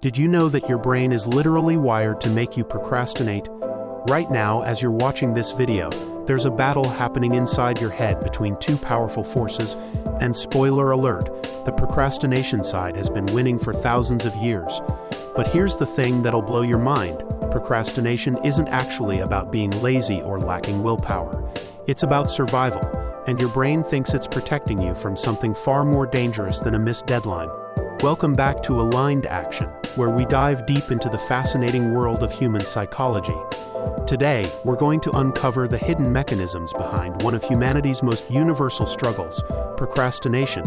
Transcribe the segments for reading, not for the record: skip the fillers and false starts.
Did you know that your brain is literally wired to make you procrastinate? Right now, as you're watching this video, there's a battle happening inside your head between two powerful forces, and spoiler alert, the procrastination side has been winning for thousands of years. But here's the thing that'll blow your mind. Procrastination isn't actually about being lazy or lacking willpower. It's about survival, and your brain thinks it's protecting you from something far more dangerous than a missed deadline. Welcome back to Aligned Action, where we dive deep into the fascinating world of human psychology. Today, we're going to uncover the hidden mechanisms behind one of humanity's most universal struggles, procrastination.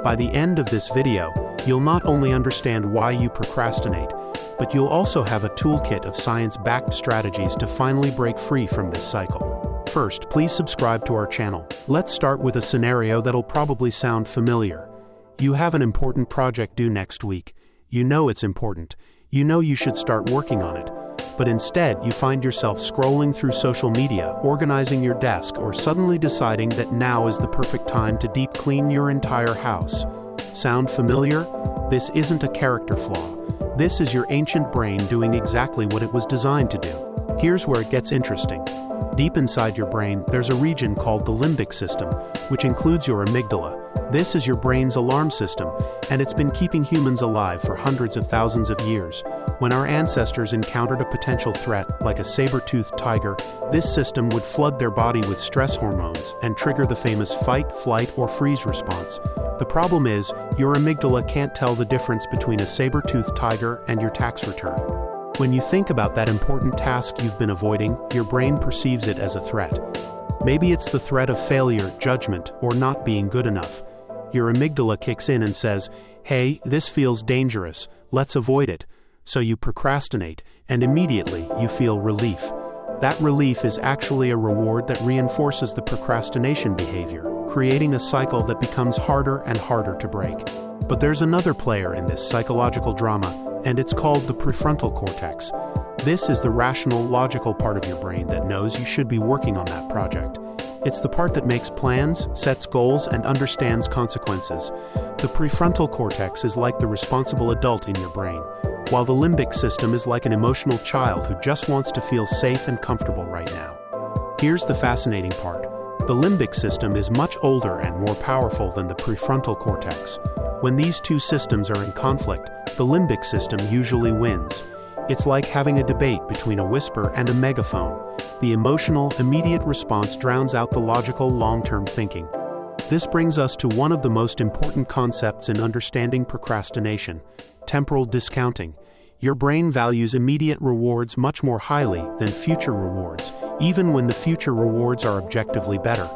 By the end of this video, you'll not only understand why you procrastinate, but you'll also have a toolkit of science-backed strategies to finally break free from this cycle. First, please subscribe to our channel. Let's start with a scenario that'll probably sound familiar. You have an important project due next week. You know it's important. You know you should start working on it. But instead, you find yourself scrolling through social media, organizing your desk, or suddenly deciding that now is the perfect time to deep clean your entire house. Sound familiar? This isn't a character flaw. This is your ancient brain doing exactly what it was designed to do. Here's where it gets interesting. Deep inside your brain, there's a region called the limbic system, which includes your amygdala. This is your brain's alarm system, and it's been keeping humans alive for hundreds of thousands of years. When our ancestors encountered a potential threat, like a saber-toothed tiger, this system would flood their body with stress hormones and trigger the famous fight, flight, or freeze response. The problem is, your amygdala can't tell the difference between a saber-toothed tiger and your tax return. When you think about that important task you've been avoiding, your brain perceives it as a threat. Maybe it's the threat of failure, judgment, or not being good enough. Your amygdala kicks in and says, "Hey, this feels dangerous, let's avoid it." So you procrastinate, and immediately you feel relief. That relief is actually a reward that reinforces the procrastination behavior, creating a cycle that becomes harder and harder to break. But there's another player in this psychological drama, and it's called the prefrontal cortex. This is the rational, logical part of your brain that knows you should be working on that project. It's the part that makes plans, sets goals, and understands consequences. The prefrontal cortex is like the responsible adult in your brain, while the limbic system is like an emotional child who just wants to feel safe and comfortable right now. Here's the fascinating part. The limbic system is much older and more powerful than the prefrontal cortex. When these two systems are in conflict, the limbic system usually wins. It's like having a debate between a whisper and a megaphone. The emotional, immediate response drowns out the logical, long-term thinking. This brings us to one of the most important concepts in understanding procrastination: temporal discounting. Your brain values immediate rewards much more highly than future rewards, even when the future rewards are objectively better.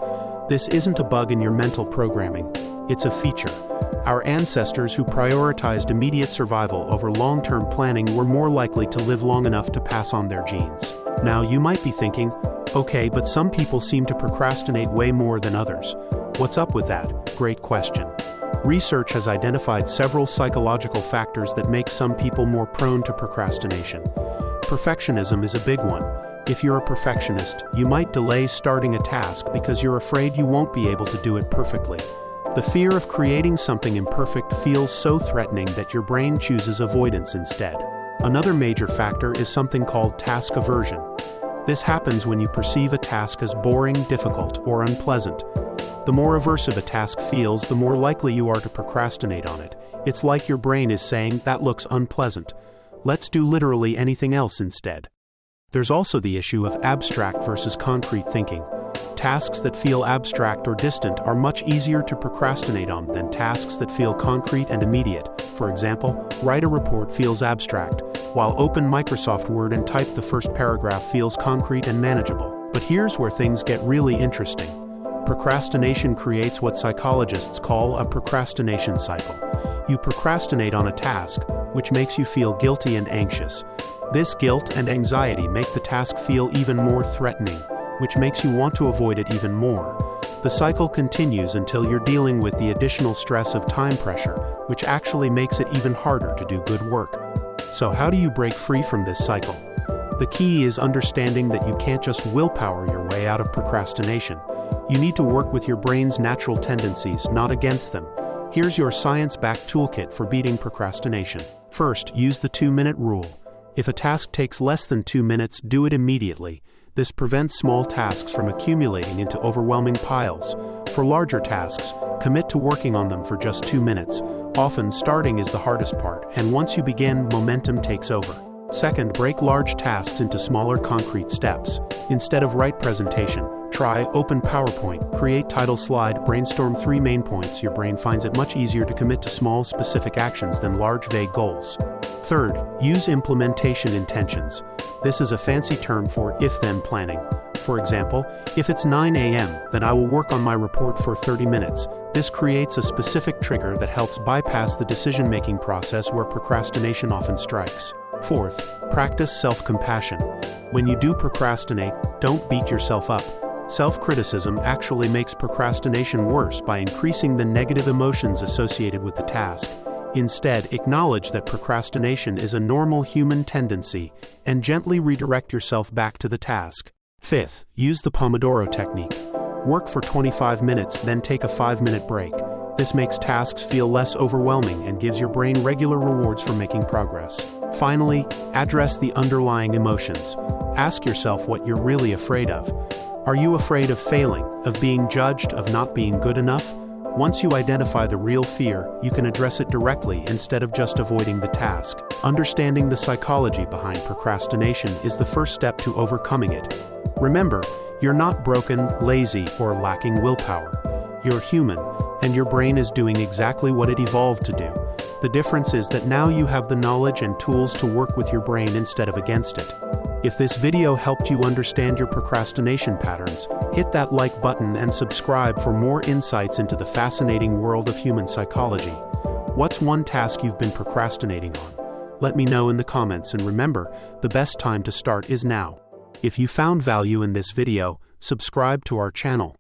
This isn't a bug in your mental programming, it's a feature. Our ancestors who prioritized immediate survival over long-term planning were more likely to live long enough to pass on their genes. Now you might be thinking, okay, but some people seem to procrastinate way more than others. What's up with that? Great question. Research has identified several psychological factors that make some people more prone to procrastination. Perfectionism is a big one. If you're a perfectionist, you might delay starting a task because you're afraid you won't be able to do it perfectly. The fear of creating something imperfect feels so threatening that your brain chooses avoidance instead. Another major factor is something called task aversion. This happens when you perceive a task as boring, difficult, or unpleasant. The more aversive a task feels, the more likely you are to procrastinate on it. It's like your brain is saying, "That looks unpleasant. Let's do literally anything else instead." There's also the issue of abstract versus concrete thinking. Tasks that feel abstract or distant are much easier to procrastinate on than tasks that feel concrete and immediate. For example, write a report feels abstract, while open Microsoft Word and type the first paragraph feels concrete and manageable. But here's where things get really interesting. Procrastination creates what psychologists call a procrastination cycle. You procrastinate on a task, which makes you feel guilty and anxious. This guilt and anxiety make the task feel even more threatening, which makes you want to avoid it even more. The cycle continues until you're dealing with the additional stress of time pressure, which actually makes it even harder to do good work. So how do you break free from this cycle? The key is understanding that you can't just willpower your way out of procrastination. You need to work with your brain's natural tendencies, not against them. Here's your science-backed toolkit for beating procrastination. First, use the 2-minute rule. If a task takes less than 2 minutes, do it immediately. This prevents small tasks from accumulating into overwhelming piles. For larger tasks, commit to working on them for just 2 minutes. Often, starting is the hardest part, and once you begin, momentum takes over. Second, break large tasks into smaller concrete steps. Instead of write presentation, try open PowerPoint, create title slide, brainstorm 3 main points. Your brain finds it much easier to commit to small, specific actions than large, vague goals. Third, use implementation intentions. This is a fancy term for if-then planning. For example, if it's 9 a.m., then I will work on my report for 30 minutes. This creates a specific trigger that helps bypass the decision-making process where procrastination often strikes. Fourth, practice self-compassion. When you do procrastinate, don't beat yourself up. Self-criticism actually makes procrastination worse by increasing the negative emotions associated with the task. Instead, acknowledge that procrastination is a normal human tendency and gently redirect yourself back to the task. Fifth, use the Pomodoro technique. Work for 25 minutes, then take a 5-minute break. This makes tasks feel less overwhelming and gives your brain regular rewards for making progress. Finally, address the underlying emotions. Ask yourself what you're really afraid of. Are you afraid of failing, of being judged, of not being good enough? Once you identify the real fear, you can address it directly instead of just avoiding the task. Understanding the psychology behind procrastination is the first step to overcoming it. Remember, you're not broken, lazy, or lacking willpower. You're human, and your brain is doing exactly what it evolved to do. The difference is that now you have the knowledge and tools to work with your brain instead of against it. If this video helped you understand your procrastination patterns, hit that like button and subscribe for more insights into the fascinating world of human psychology. What's one task you've been procrastinating on? Let me know in the comments, and remember, the best time to start is now. If you found value in this video, subscribe to our channel.